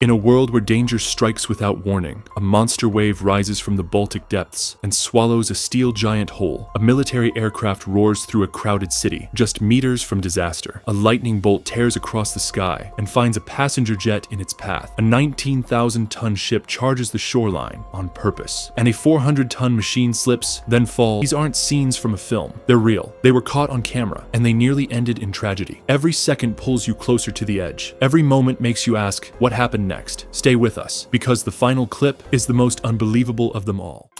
In a world where danger strikes without warning, a monster wave rises from the Baltic depths and swallows a steel giant whole. A military aircraft roars through a crowded city, just meters from disaster. A lightning bolt tears across the sky and finds a passenger jet in its path. A 19,000-ton ship charges the shoreline on purpose, and a 400-ton machine slips, then falls. These aren't scenes from a film. They're real. They were caught on camera, and they nearly ended in tragedy. Every second pulls you closer to the edge. Every moment makes you ask, what happened next? Stay with us, because the final clip is the most unbelievable of them all.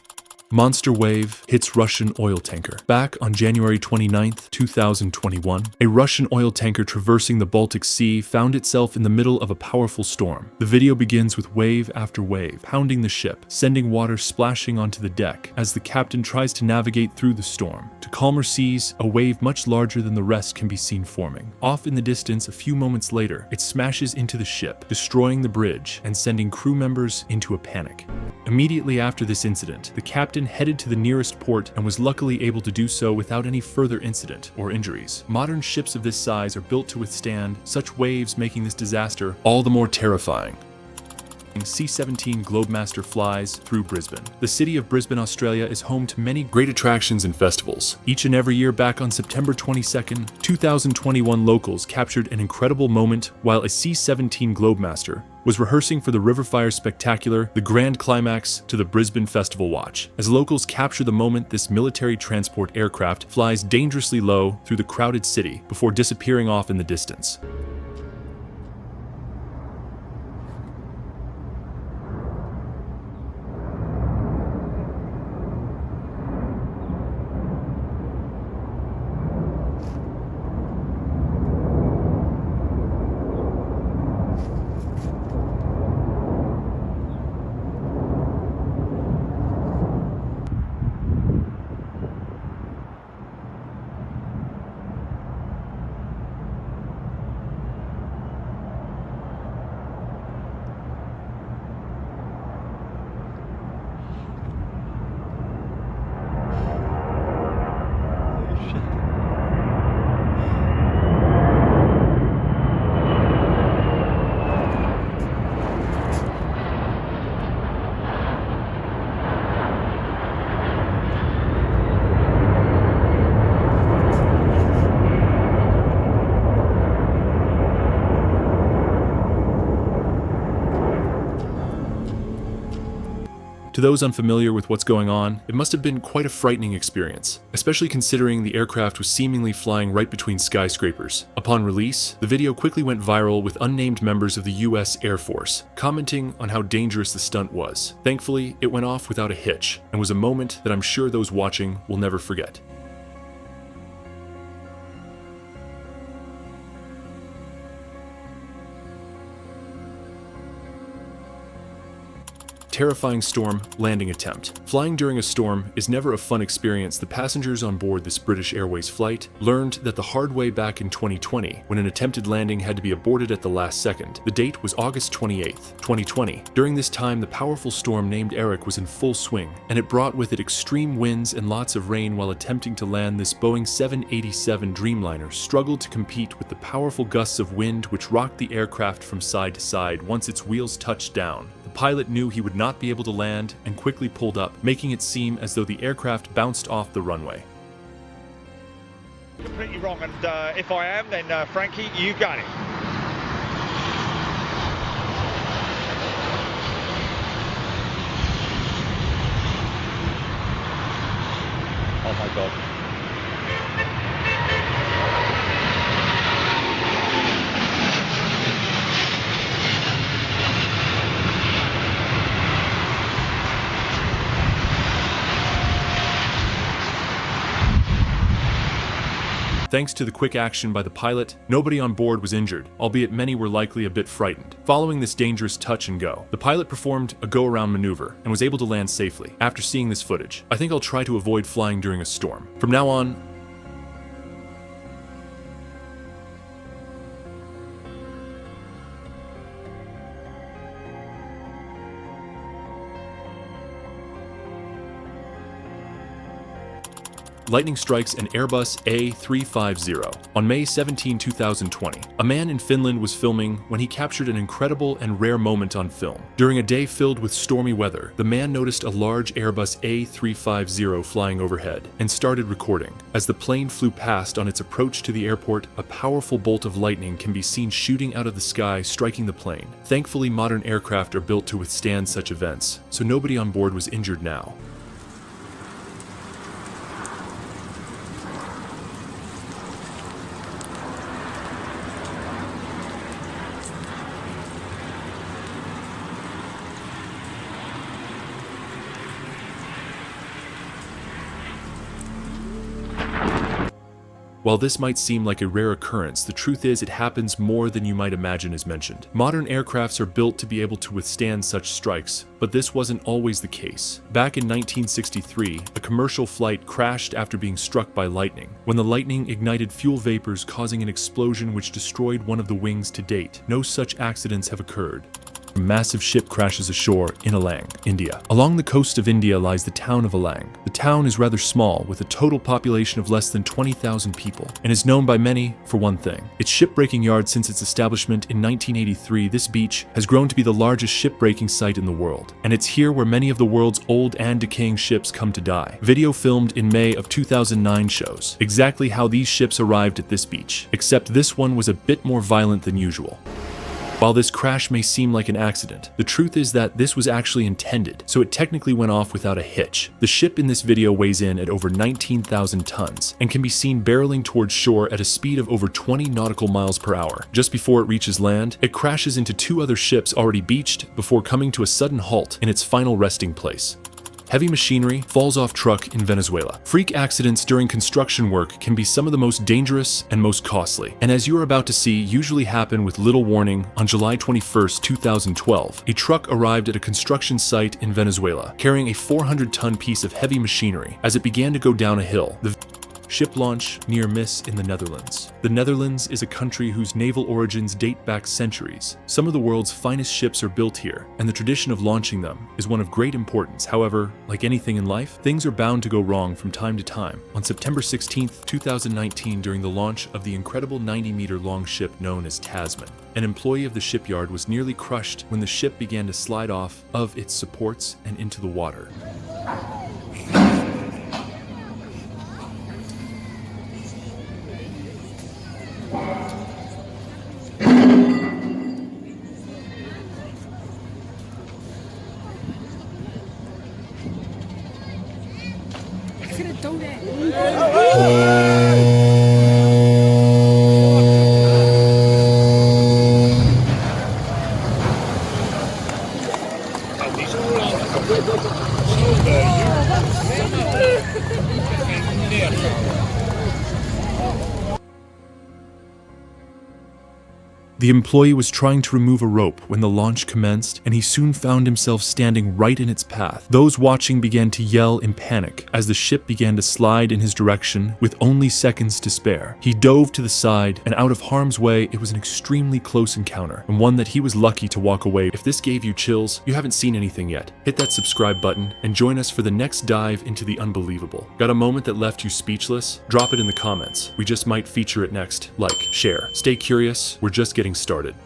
Monster wave hits Russian oil tanker. Back on January 29, 2021, a Russian oil tanker traversing the Baltic Sea found itself in the middle of a powerful storm. The video begins with wave after wave pounding the ship, sending water splashing onto the deck as the captain tries to navigate through the storm. To calmer seas, a wave much larger than the rest can be seen forming. Off in the distance, a few moments later, it smashes into the ship, destroying the bridge and sending crew members into a panic. Immediately after this incident, the captain headed to the nearest port and was luckily able to do so without any further incident or injuries. Modern ships of this size are built to withstand such waves, making this disaster all the more terrifying. C-17 Globemaster flies through Brisbane. The city of Brisbane, Australia is home to many great attractions and festivals. Each and every year back on September 22nd, 2021, locals captured an incredible moment while a C-17 Globemaster was rehearsing for the Riverfire Spectacular, the grand climax to the Brisbane Festival Watch. As locals capture the moment, this military transport aircraft flies dangerously low through the crowded city before disappearing off in the distance. To those unfamiliar with what's going on, it must have been quite a frightening experience, especially considering the aircraft was seemingly flying right between skyscrapers. Upon release, the video quickly went viral with unnamed members of the US Air Force commenting on how dangerous the stunt was. Thankfully, it went off without a hitch and was a moment that I'm sure those watching will never forget. Terrifying storm landing attempt. Flying during a storm is never a fun experience. The passengers on board this British Airways flight learned that the hard way back in 2020 when an attempted landing had to be aborted at the last second. The date was August 28, 2020. During this time, the powerful storm named Eric was in full swing, and it brought with it extreme winds and lots of rain. While attempting to land, this Boeing 787 Dreamliner struggled to compete with the powerful gusts of wind which rocked the aircraft from side to side. Once its wheels touched down, the pilot knew he would not be able to land and quickly pulled up, making it seem as though the aircraft bounced off the runway. Completely wrong, and if I am, then Frankie, you got it. Oh my God. Thanks to the quick action by the pilot, nobody on board was injured, albeit many were likely a bit frightened. Following this dangerous touch and go, the pilot performed a go-around maneuver and was able to land safely. After seeing this footage, I think I'll try to avoid flying during a storm. From now on, Lightning strikes an Airbus A350. On May 17, 2020, a man in Finland was filming when he captured an incredible and rare moment on film. During a day filled with stormy weather, the man noticed a large Airbus A350 flying overhead and started recording. As the plane flew past on its approach to the airport, a powerful bolt of lightning can be seen shooting out of the sky, striking the plane. Thankfully, modern aircraft are built to withstand such events, so nobody on board was injured now. While this might seem like a rare occurrence, the truth is it happens more than you might imagine as mentioned. Modern aircrafts are built to be able to withstand such strikes, but this wasn't always the case. Back in 1963, a commercial flight crashed after being struck by lightning. When the lightning ignited fuel vapors, causing an explosion which destroyed one of the wings to date. No such accidents have occurred. A massive ship crashes ashore in Alang, India. Along the coast of India lies the town of Alang. The town is rather small, with a total population of less than 20,000 people, and is known by many for one thing: its shipbreaking yard. Since its establishment in 1983, this beach has grown to be the largest shipbreaking site in the world, and it's here where many of the world's old and decaying ships come to die. Video filmed in May of 2009 shows exactly how these ships arrived at this beach, except this one was a bit more violent than usual. While this crash may seem like an accident, the truth is that this was actually intended, so it technically went off without a hitch. The ship in this video weighs in at over 19,000 tons and can be seen barreling towards shore at a speed of over 20 nautical miles per hour. Just before it reaches land, it crashes into two other ships already beached before coming to a sudden halt in its final resting place. Heavy machinery falls off truck in Venezuela. Freak accidents during construction work can be some of the most dangerous and most costly, and as you are about to see, usually happen with little warning. On July 21st, 2012, a truck arrived at a construction site in Venezuela, carrying a 400-ton piece of heavy machinery. As it began to go down a hill, the ship launch near miss in the Netherlands. The Netherlands is a country whose naval origins date back centuries. Some of the world's finest ships are built here, and the tradition of launching them is one of great importance. However, like anything in life, things are bound to go wrong from time to time. On September 16, 2019, during the launch of the incredible 90-meter-long ship known as Tasman, an employee of the shipyard was nearly crushed when the ship began to slide off of its supports and into the water. The employee was trying to remove a rope when the launch commenced, and he soon found himself standing right in its path. Those watching began to yell in panic as the ship began to slide in his direction with only seconds to spare. He dove to the side, and out of harm's way. It was an extremely close encounter, and one that he was lucky to walk away. If this gave you chills, you haven't seen anything yet. Hit that subscribe button and join us for the next dive into the unbelievable. Got a moment that left you speechless? Drop it in the comments. We just might feature it next. Like, share, stay curious. We're just getting started.